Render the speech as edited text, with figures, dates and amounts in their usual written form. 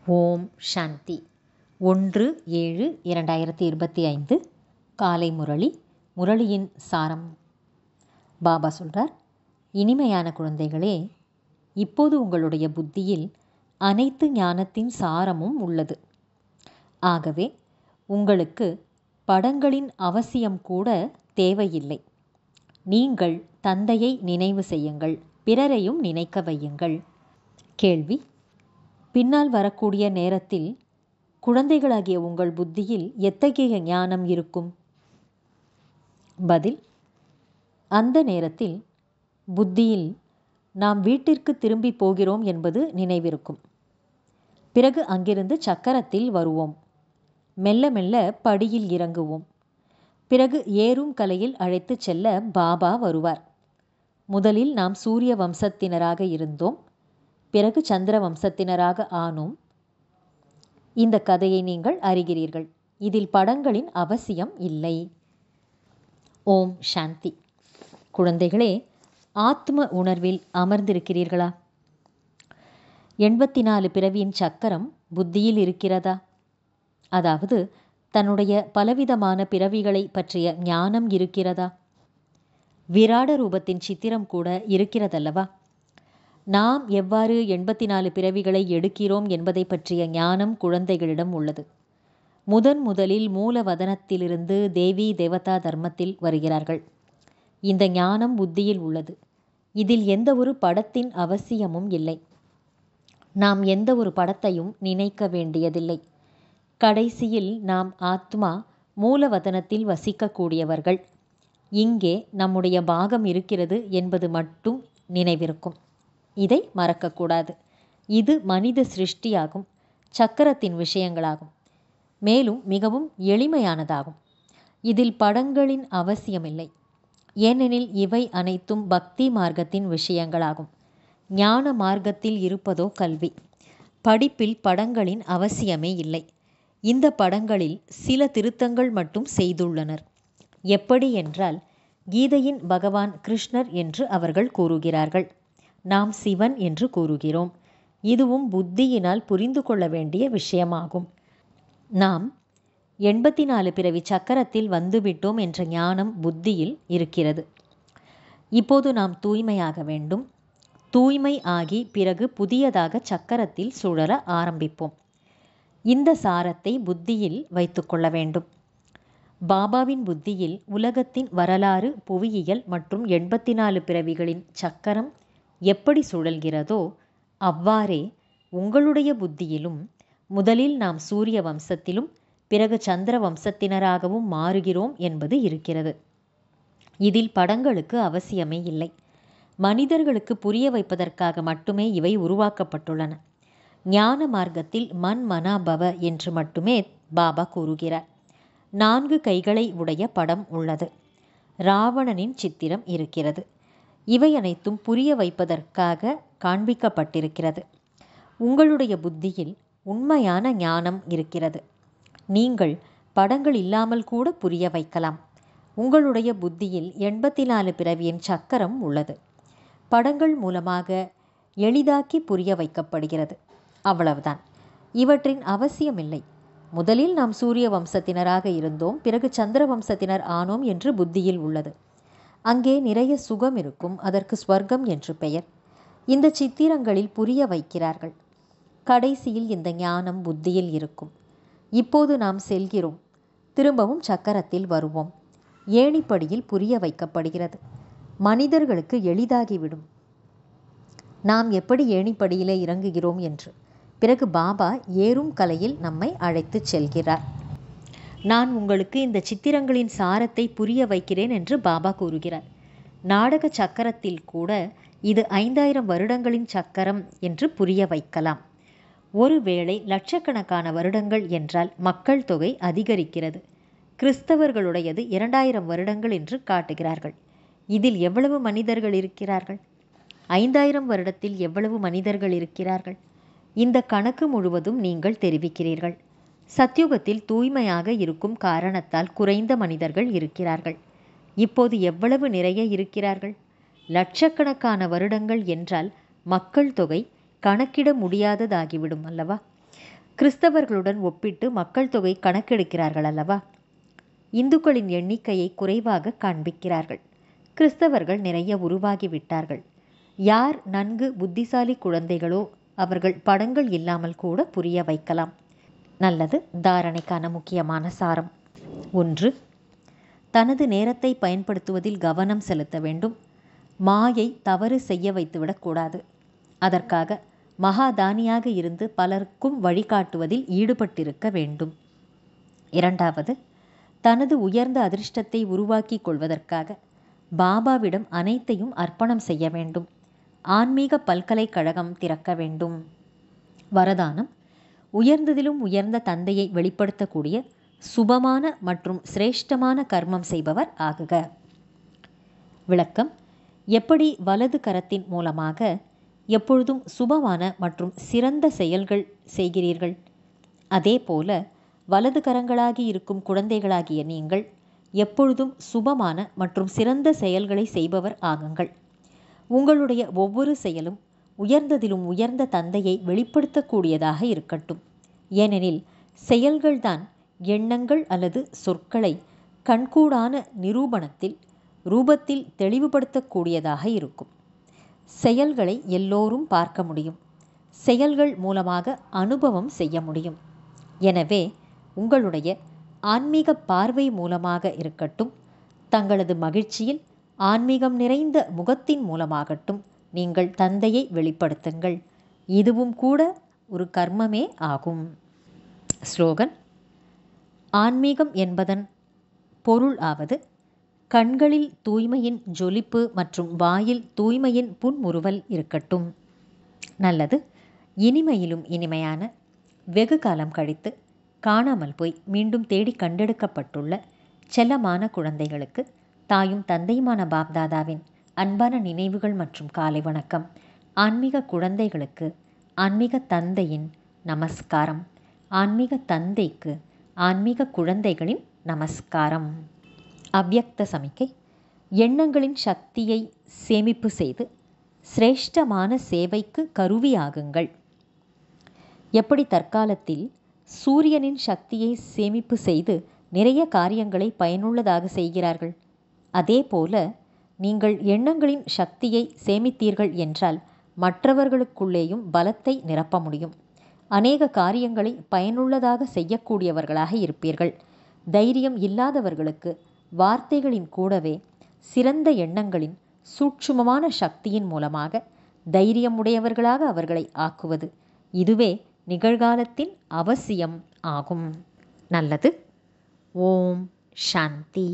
ஓம் சாந்தி. 1/7/2025 காலை முரளி. முரளியின் சாரம். பாபா சொல்கிறார், இனிமையான குழந்தைகளே, இப்போது உங்களுடைய புத்தியில் அனைத்து ஞானத்தின் சாரமும் உள்ளது. ஆகவே உங்களுக்கு படங்களின் அவசியம் கூட தேவையில்லை. நீங்கள் தந்தையை நினைவு செய்யுங்கள், பிறரையும் நினைக்க வையுங்கள். கேள்வி: பின்னால் வரக்கூடிய நேரத்தில் குழந்தைகளாகிய உங்கள் புத்தியில் எத்தகைய ஞானம் இருக்கும்? பதில்: அந்த நேரத்தில் புத்தியில் நாம் வீட்டிற்கு திரும்பி போகிறோம் என்பது நினைவிருக்கும். பிறகு அங்கிருந்து சக்கரத்தில் வருவோம். மெல்ல மெல்ல படியில் இறங்குவோம். பிறகு ஏறும் கலையில் அழைத்து செல்ல பாபா வருவார். முதலில் நாம் சூரிய வம்சத்தினராக இருந்தோம், பிறகு சந்திர வம்சத்தினராக ஆனோம். இந்த கதையை நீங்கள் அறிகிறீர்கள். இதில் படங்களின் அவசியம் இல்லை. ஓம் சாந்தி. குழந்தைகளே, ஆத்ம உணர்வில் அமர்ந்திருக்கிறீர்களா? 84 பிறவியின் சக்கரம் புத்தியில் இருக்கிறதா? அதாவது தன்னுடைய பலவிதமான பிறவிகளை பற்றிய ஞானம் இருக்கிறதா? விராட ரூபத்தின் சித்திரம் கூட இருக்கிறதல்லவா? நாம் எவ்வாறு 84 பிறவிகளை எடுக்கிறோம் என்பதை பற்றிய ஞானம் குழந்தைகளிடம் உள்ளது. முதலில் மூலவதனத்திலிருந்து தேவி தேவதா தர்மத்தில் வருகிறார்கள். இந்த ஞானம் புத்தியில் உள்ளது. இதில் எந்த ஒரு படத்தின் அவசியமும் இல்லை. நாம் எந்த ஒரு படத்தையும் நினைக்க வேண்டியதில்லை. கடைசியில் நாம் ஆத்மா மூலவதனத்தில் வசிக்கக்கூடியவர்கள். இங்கே நம்முடைய பாகம் இருக்கிறது என்பது மட்டும் நினைவிருக்கும். இதை மறக்கக்கூடாது. இது மனித சிருஷ்டியாகும், சக்கரத்தின் விஷயங்களாகும். மேலும் மிகவும் எளிமையானதாகும். இதில் படங்களின் அவசியமில்லை. ஏனெனில் இவை அனைத்தும் பக்தி மார்க்கத்தின் விஷயங்களாகும். ஞான மார்க்கத்தில் இருப்பதோ கல்வி. படிப்பில் படங்களின் அவசியமே இல்லை. இந்த படங்களில் சில திருத்தங்கள் மட்டும் செய்துள்ளனர். எப்படி என்றால், கீதையின் பகவான் கிருஷ்ணர் என்று அவர்கள் கூறுகிறார்கள். நாம் சிவன் என்று கூறுகிறோம். இதுவும் புத்தியினால் புரிந்து கொள்ள வேண்டிய விஷயமாகும். நாம் 84 பிறவி சக்கரத்தில் வந்துவிட்டோம் என்ற ஞானம் புத்தியில் இருக்கிறது. இப்போது நாம் தூய்மையாக வேண்டும். தூய்மை ஆகி பிறகு புதியதாக சக்கரத்தில் சுழல ஆரம்பிப்போம். இந்த சாரத்தை புத்தியில் வைத்துக்கொள்ள வேண்டும். பாபாவின் புத்தியில் உலகத்தின் வரலாறு, புவியியல் மற்றும் 84 பிறவிகளின் சக்கரம் எப்படி சுழல்கிறதோ அவ்வாறே உங்களுடைய புத்தியிலும் முதலில் நாம் சூரிய வம்சத்திலும் பிறகு சந்திர வம்சத்தினராகவும் மாறுகிறோம் என்பது இருக்கிறது. இதில் படங்களுக்கு அவசியமே இல்லை. மனிதர்களுக்கு புரிய வைப்பதற்காக மட்டுமே இவை உருவாக்கப்பட்டுள்ளன. ஞான மார்க்கத்தில் மன் மனா பவ என்று மட்டுமே பாபா கூறுகிறார். 4 கைகளை உடைய படம் உள்ளது. ராவணனின் சித்திரம் இருக்கிறது. இவை அனைத்தும் புரிய வைப்பதற்காக காண்பிக்கப்பட்டிருக்கிறது. உங்களுடைய புத்தியில் உண்மையான ஞானம் இருக்கிறது. நீங்கள் படங்கள் இல்லாமல் கூட புரிய வைக்கலாம். உங்களுடைய புத்தியில் 84 பிறவியின் சக்கரம் உள்ளது. படங்கள் மூலமாக எளிதாக்கி புரிய வைக்கப்படுகிறது. அவ்வளவுதான். இவற்றின் அவசியமில்லை. முதலில் நாம் சூரிய வம்சத்தினராக இருந்தோம், பிறகு சந்திர வம்சத்தினர் ஆனோம் என்று புத்தியில் உள்ளது. அங்கே நிறைய சுகம் இருக்கும். அதற்கு ஸ்வர்க்கம் என்று பெயர். இந்த சித்திரங்களில் புரிய வைக்கிறார்கள். கடைசியில் இந்த ஞானம் புத்தியில் இருக்கும். இப்போது நாம் செல்கிறோம், திரும்பவும் சக்கரத்தில் வருவோம். ஏணிப்படியில் புரிய வைக்கப்படுகிறது. மனிதர்களுக்கு எளிதாகிவிடும் நாம் எப்படி ஏணிப்படியிலே இறங்குகிறோம் என்று. பிறகு பாபா ஏறும் கலையில் நம்மை அழைத்து செல்கிறார். நான் உங்களுக்கு இந்த சித்திரங்களின் சாரத்தை புரிய வைக்கிறேன் என்று பாபா கூறுகிறார். நாடக சக்கரத்தில் கூட இது 5000 வருடங்களின் சக்கரம் என்று புரிய வைக்கலாம். ஒருவேளை லட்சக்கணக்கான வருடங்கள் என்றால் மக்கள் தொகை அதிகரிக்கிறது. கிறிஸ்தவர்களுடையது 2000 வருடங்கள் என்று காட்டுகிறார்கள். இதில் எவ்வளவு மனிதர்கள் இருக்கிறார்கள்? 5000 வருடத்தில் எவ்வளவு மனிதர்கள் இருக்கிறார்கள்? இந்த கணக்கு முழுவதும் நீங்கள் தெரிவிக்கிறீர்கள். சத்யுகத்தில் தூய்மையாக இருக்கும் காரணத்தால் குறைந்த மனிதர்கள் இருக்கிறார்கள். இப்போது எவ்வளவு நிறைய இருக்கிறார்கள்? லட்சக்கணக்கான வருடங்கள் என்றால் மக்கள் தொகை கணக்கிட முடியாததாகிவிடும் அல்லவா? கிறிஸ்தவர்களுடன் ஒப்பிட்டு மக்கள் தொகை கணக்கெடுக்கிறார்கள் அல்லவா? இந்துக்களின் எண்ணிக்கையை குறைவாக காண்பிக்கிறார்கள். கிறிஸ்தவர்கள் நிறைய உருவாகிவிட்டார்கள். யார் நன்கு புத்திசாலி குழந்தைகளோ அவர்கள் படங்கள் இல்லாமல் கூட புரிய வைக்கலாம். நல்லது. தாரணைக்கான முக்கியமான சாரம்: 1. தனது நேரத்தை பயன்படுத்துவதில் கவனம் செலுத்த வேண்டும். மாயை தவறு செய்ய வைத்துவிடக்கூடாது. அதற்காக மகாதானியாக இருந்து பலருக்கும் வழிகாட்டுவதில் ஈடுபட்டிருக்க வேண்டும். 2. தனது உயர்ந்த அதிர்ஷ்டத்தை உருவாக்கி கொள்வதற்காக பாபாவிடம் அனைத்தையும் அர்ப்பணம் செய்ய வேண்டும். ஆன்மீக பல்கலைக்கழகம் திறக்க வேண்டும். வரதானம்: உயர்ந்ததிலும் உயர்ந்த தந்தையை வெளிப்படுத்தக்கூடிய சுபமான மற்றும் சிரேஷ்டமான கர்மம் செய்பவர் ஆகுக. விளக்கம்: எப்படி வலது கரத்தின் மூலமாக எப்பொழுதும் சுபமான மற்றும் சிறந்த செயல்கள் செய்கிறீர்கள், அதேபோல வலது கரங்களாகி இருக்கும் குழந்தைகளாகிய நீங்கள் எப்பொழுதும் சுபமான மற்றும் சிறந்த செயல்களை செய்பவர் ஆகுங்கள். உங்களுடைய ஒவ்வொரு செயலும் உயர்ந்ததிலும் உயர்ந்த தந்தையை வெளிப்படுத்தக்கூடியதாக இருக்கட்டும். ஏனெனில் செயல்கள்தான் எண்ணங்கள் அல்லது சொற்களை கண்கூடான நிரூபணத்தில் ரூபத்தில் தெளிவுபடுத்தக்கூடியதாக இருக்கும். செயல்களை எல்லோரும் பார்க்க முடியும். செயல்கள் மூலமாக அனுபவம் செய்ய முடியும். எனவே உங்களுடைய ஆன்மீக பார்வை மூலமாக இருக்கட்டும், தங்களது மகிழ்ச்சியில் ஆன்மீகம் நிறைந்த முகத்தின் மூலமாகட்டும் நீங்கள் தந்தையை வெளிப்படுத்துங்கள். இதுவும் கூட ஒரு கர்மமே ஆகும். ஸ்லோகன்: ஆன்மீகம் என்பதன் பொருள் ஆவது: கண்களில் தூய்மையின் ஜொலிப்பு மற்றும் வாயில் தூய்மையின் புன்முறுவல் இருக்கட்டும். நல்லது. இனிமையிலும் இனிமையான, வெகு காலம் கழித்து காணாமல் போய் மீண்டும் தேடி கண்டெடுக்கப்பட்டுள்ள செல்லமான குழந்தைகளுக்கு தாயும் தந்தையுமான பாப்தாதாவின் அன்பான நினைவுகள் மற்றும் காலை வணக்கம். ஆன்மீக குழந்தைகளுக்கு ஆன்மீக தந்தையின் நமஸ்காரம். ஆன்மீக தந்தைக்கு ஆன்மீக குழந்தைகளின் நமஸ்காரம். அவ்யக்த சமிக்கை: எண்ணங்களின் சக்தியை சேமிப்பு செய்து சிரேஷ்டமான சேவைக்கு கருவியாகுங்கள். எப்படி தற்காலத்தில் சூரியனின் சக்தியை சேமிப்பு செய்து நிறைய காரியங்களை பயனுள்ளதாக செய்கிறார்கள், அதேபோல நீங்கள் எண்ணங்களின் சக்தியை சேமித்தீர்கள் என்றால் மற்றவர்களுக்குள்ளேயும் பலத்தை நிரப்ப முடியும். அநேக காரியங்களை பயனுள்ளதாக செய்யக்கூடியவர்களாக இருப்பீர்கள். தைரியம் இல்லாதவர்களுக்கு வார்த்தைகளின் கூடவே சிறந்த எண்ணங்களின் சூட்சுமமான சக்தியின் மூலமாக தைரியமுடையவர்களாக அவர்களை ஆக்குவது, இதுவே நிகழ்காலத்தின் அவசியம் ஆகும். நல்லது. ஓம் சாந்தி.